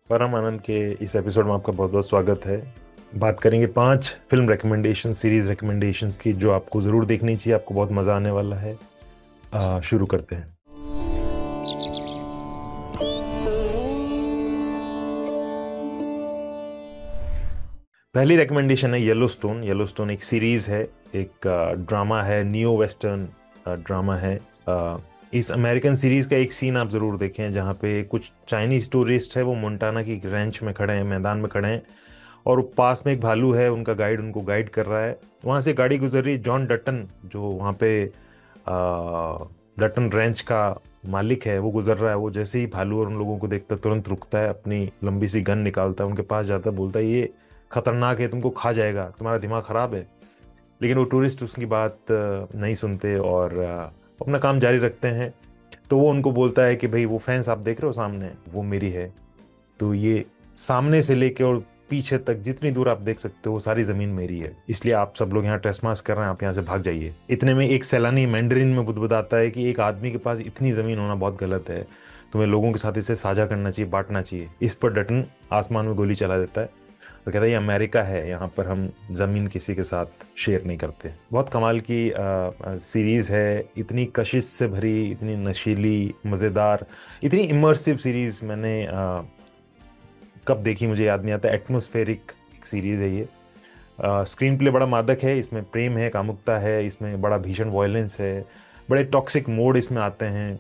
परम आनंद के इस एपिसोड में आपका बहुत बहुत स्वागत है। बात करेंगे 5 फिल्म रिकमेंडेशन सीरीज रिकमेंडेशंस की जो आपको ज़रूर देखनी चाहिए, आपको बहुत मज़ा आने वाला है। शुरू करते हैं। पहली रिकमेंडेशन है येलोस्टोन। येलोस्टोन एक सीरीज है, एक ड्रामा है, नियो वेस्टर्न ड्रामा है। इस अमेरिकन सीरीज का एक सीन आप ज़रूर देखें जहाँ पे कुछ चाइनीज टूरिस्ट है, वो मोंटाना की रेंच में खड़े हैं, मैदान में खड़े हैं, और पास में एक भालू है, उनका गाइड उनको गाइड कर रहा है। वहाँ से गाड़ी गुजर रही, जॉन डटन जो वहाँ पे डटन रेंच का मालिक है, वो गुजर रहा है। वो जैसे ही भालू और उन लोगों को देखता तुरंत रुकता है, अपनी लंबी सी गन निकालता है, उनके पास जाता है, बोलता है ये खतरनाक है, तुमको खा जाएगा, तुम्हारा दिमाग खराब है। लेकिन वो टूरिस्ट उसकी बात नहीं सुनते और अपना काम जारी रखते हैं। तो वो उनको बोलता है कि भाई वो फेंस आप देख रहे हो सामने, वो मेरी है। तो ये सामने से लेके और पीछे तक जितनी दूर आप देख सकते हो वो सारी जमीन मेरी है, इसलिए आप सब लोग यहाँ ट्रेसमास कर रहे हैं, आप यहाँ से भाग जाइए। इतने में एक सैलानी मैंडरिन में बुदबुदाता है कि एक आदमी के पास इतनी जमीन होना बहुत गलत है, तुम्हें लोगों के साथ इसे साझा करना चाहिए, बांटना चाहिए। इस पर डटन आसमान में गोली चला देता है और कहता है ये अमेरिका है, यहाँ पर हम ज़मीन किसी के साथ शेयर नहीं करते। बहुत कमाल की सीरीज़ है, इतनी कशिश से भरी, इतनी नशीली, मज़ेदार, इतनी इमर्सिव सीरीज़ मैंने कब देखी मुझे याद नहीं आता। एटमॉस्फेरिक एक सीरीज़ है ये। स्क्रीन प्ले बड़ा मादक है, इसमें प्रेम है, कामुकता है, इसमें बड़ा भीषण वायलेंस है, बड़े टॉक्सिक मोड इसमें आते हैं।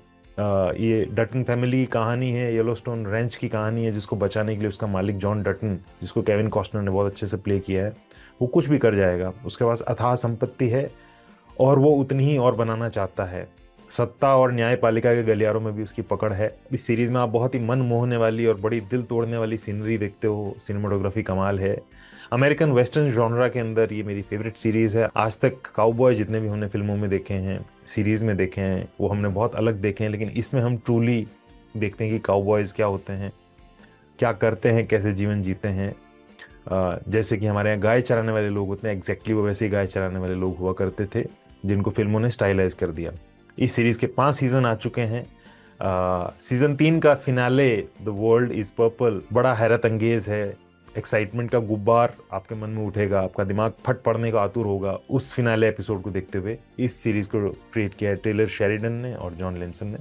ये डटन फैमिली की कहानी है, येलोस्टोन रेंच की कहानी है, जिसको बचाने के लिए उसका मालिक जॉन डटन, जिसको केविन कॉस्टनर ने बहुत अच्छे से प्ले किया है, वो कुछ भी कर जाएगा। उसके पास अथाह संपत्ति है और वो उतनी ही और बनाना चाहता है। सत्ता और न्यायपालिका के गलियारों में भी उसकी पकड़ है। इस सीरीज में आप बहुत ही मन मोहने वाली और बड़ी दिल तोड़ने वाली सीनरी देखते हो, सिनेमाटोग्राफी कमाल है। अमेरिकन वेस्टर्न जॉनरा के अंदर ये मेरी फेवरेट सीरीज है। आज तक काउबॉय जितने भी हमने फिल्मों में देखे हैं, सीरीज में देखे हैं, वो हमने बहुत अलग देखे हैं, लेकिन इसमें हम ट्रूली देखते हैं कि काउबॉयज क्या होते हैं, क्या करते हैं, कैसे जीवन जीते हैं। जैसे कि हमारे यहाँ गाय चराने वाले लोग होते हैं, एग्जैक्टली वो वैसे ही गाय चराने वाले लोग हुआ करते थे, जिनको फिल्मों ने स्टाइलाइज कर दिया। इस सीरीज के 5 सीजन आ चुके हैं। सीजन 3 का finale the world is purple बड़ा हैरत अंगेज है। एक्साइटमेंट का गुब्बार आपके मन में उठेगा, आपका दिमाग फट पड़ने का आतुर होगा उस फिनाले एपिसोड को देखते हुए। इस सीरीज को क्रिएट किया है टेलर शेरिडन ने और जॉन लेंसन ने।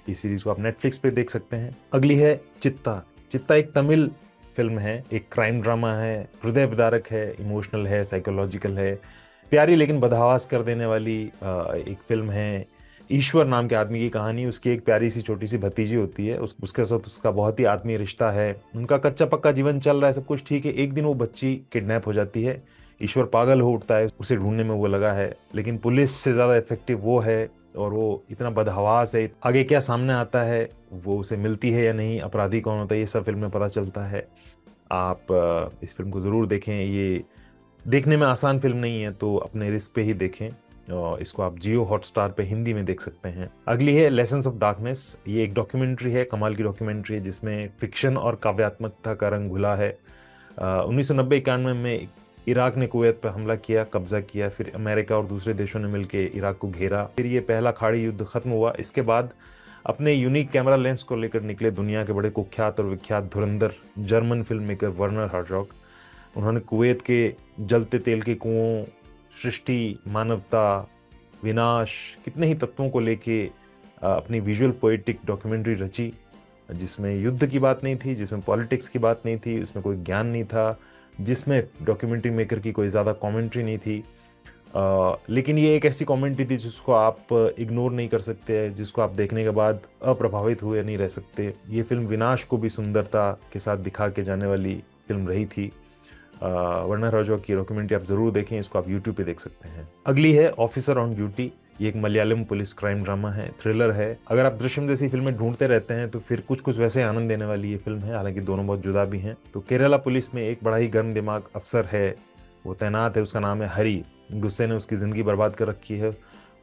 इस सीरीज को आप नेटफ्लिक्स पे देख सकते हैं। अगली है चित्ता। चित्ता एक तमिल फिल्म है, एक क्राइम ड्रामा है, हृदय विदारक है, इमोशनल है, साइकोलॉजिकल है, प्यारी लेकिन बदहवास कर देने वाली एक फिल्म है। ईश्वर नाम के आदमी की कहानी, उसकी एक प्यारी सी छोटी सी भतीजी होती है, उसके साथ उसका बहुत ही आत्मीय रिश्ता है, उनका कच्चा पक्का जीवन चल रहा है, सब कुछ ठीक है। एक दिन वो बच्ची किडनैप हो जाती है, ईश्वर पागल हो उठता है, उसे ढूंढने में वो लगा है, लेकिन पुलिस से ज़्यादा इफेक्टिव वो है और वो इतना बदहवास है। आगे क्या सामने आता है, वो उसे मिलती है या नहीं, अपराधी कौन होता है, ये सब फिल्म में पता चलता है। आप इस फिल्म को ज़रूर देखें। ये देखने में आसान फिल्म नहीं है, तो अपने रिस्क पे ही देखें। और इसको आप जियो हॉटस्टार पे हिंदी में देख सकते हैं। अगली है लेसन्स ऑफ डार्कनेस। ये एक डॉक्यूमेंट्री है, कमाल की डॉक्यूमेंट्री है, जिसमें फिक्शन और काव्यात्मकता का रंग घुला है। 1990-91 में इराक ने कुवैत पर हमला किया, कब्जा किया, फिर अमेरिका और दूसरे देशों ने मिलकर इराक को घेरा, फिर ये पहला खाड़ी युद्ध खत्म हुआ। इसके बाद अपने यूनिक कैमरा लेंस को लेकर निकले दुनिया के बड़े कुख्यात और विख्यात धुरंधर German film maker Werner Herzog. उन्होंने कुवैत के जलते तेल के कुओं, सृष्टि, मानवता, विनाश, कितने ही तत्वों को लेके अपनी विजुअल पोएटिक डॉक्यूमेंट्री रची, जिसमें युद्ध की बात नहीं थी, जिसमें पॉलिटिक्स की बात नहीं थी, इसमें कोई ज्ञान नहीं था, जिसमें डॉक्यूमेंट्री मेकर की कोई ज़्यादा कमेंट्री नहीं थी। लेकिन ये एक ऐसी कमेंट्री थी जिसको आप इग्नोर नहीं कर सकते, जिसको आप देखने के बाद अप्रभावित हुए नहीं रह सकते। ये फिल्म विनाश को भी सुंदरता के साथ दिखा के जाने वाली फिल्म रही थी। वर्नर हर्जॉग की डॉक्यूमेंट्री आप जरूर देखें, इसको आप यूट्यूब पे देख सकते हैं। अगली है ऑफिसर ऑन ड्यूटी। ये एक मलयालम पुलिस क्राइम ड्रामा है, थ्रिलर है। अगर आप दृश्यम जैसी फिल्में ढूंढते रहते हैं तो फिर कुछ कुछ वैसे आनंद देने वाली ये फिल्म है, हालांकि दोनों बहुत जुदा भी हैं। तो केरला पुलिस में एक बड़ा ही गर्म दिमाग अफसर है, वो तैनात है, उसका नाम है हरी। गुस्से ने उसकी ज़िंदगी बर्बाद कर रखी है,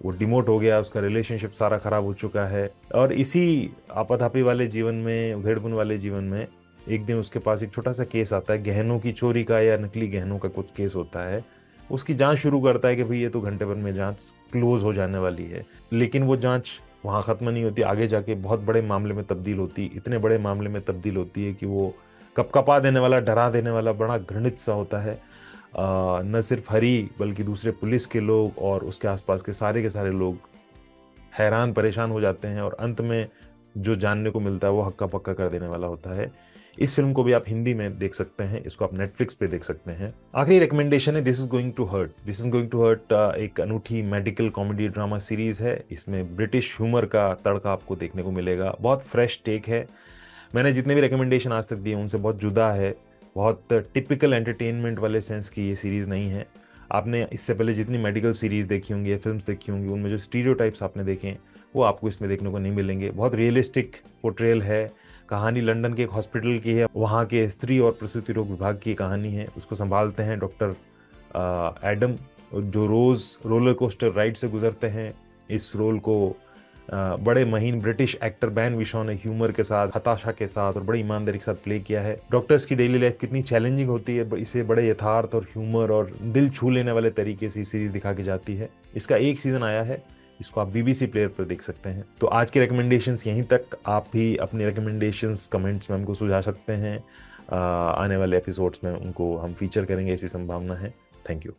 वो डिमोट हो गया, उसका रिलेशनशिप सारा खराब हो चुका है, और इसी आपाधापी वाले जीवन में, उधेड़बुन वाले जीवन में एक दिन उसके पास एक छोटा सा केस आता है, गहनों की चोरी का या नकली गहनों का कुछ केस होता है। उसकी जांच शुरू करता है कि भाई ये तो घंटे भर में जांच क्लोज हो जाने वाली है, लेकिन वो जांच वहाँ ख़त्म नहीं होती, आगे जाके बहुत बड़े मामले में तब्दील होती, इतने बड़े मामले में तब्दील होती है कि वो कपकपा देने वाला, डरा देने वाला, बड़ा घृणित सा होता है। न सिर्फ हरी बल्कि दूसरे पुलिस के लोग और उसके आसपास के सारे लोग हैरान परेशान हो जाते हैं, और अंत में जो जानने को मिलता है वो हक्का पक्का कर देने वाला होता है। इस फिल्म को भी आप हिंदी में देख सकते हैं, इसको आप नेटफ्लिक्स पे देख सकते हैं। आखिरी रिकमेंडेशन है this is going to hurt. This is going to hurt एक अनूठी मेडिकल कॉमेडी ड्रामा सीरीज है। इसमें ब्रिटिश ह्यूमर का तड़का आपको देखने को मिलेगा, बहुत फ्रेश टेक है। मैंने जितने भी रिकमेंडेशन आज तक दिए उनसे बहुत जुदा है, बहुत टिपिकल एंटरटेनमेंट वाले सेंस की ये सीरीज़ नहीं है। आपने इससे पहले जितनी मेडिकल सीरीज़ देखी होंगी या फिल्म्स देखी होंगी, उनमें जो स्टीरियोटाइप्स आपने देखे हैं वो आपको इसमें देखने को नहीं मिलेंगे। बहुत रियलिस्टिक पोर्ट्रेयल है। कहानी लंदन के एक हॉस्पिटल की है, वहाँ के स्त्री और प्रसूति रोग विभाग की कहानी है। उसको संभालते हैं डॉक्टर एडम, जो रोज़ रोलर कोस्टर राइड से गुजरते हैं। इस रोल को बड़े महीन ब्रिटिश एक्टर बैन विशॉ ने ह्यूमर के साथ, हताशा के साथ और बड़ी ईमानदारी के साथ प्ले किया है। डॉक्टर्स की डेली लाइफ कितनी चैलेंजिंग होती है, इसे बड़े यथार्थ और ह्यूमर और दिल छू लेने वाले तरीके से सीरीज दिखा के जाती है। इसका एक सीजन आया है, इसको आप बीबीसी प्लेयर पर देख सकते हैं। तो आज के रिकमेंडेशंस यहीं तक। आप भी अपने रिकमेंडेशंस कमेंट्स में हमको सुझा सकते हैं। आने वाले एपिसोड्स में उनको हम फीचर करेंगे, ऐसी संभावना है। Thank you.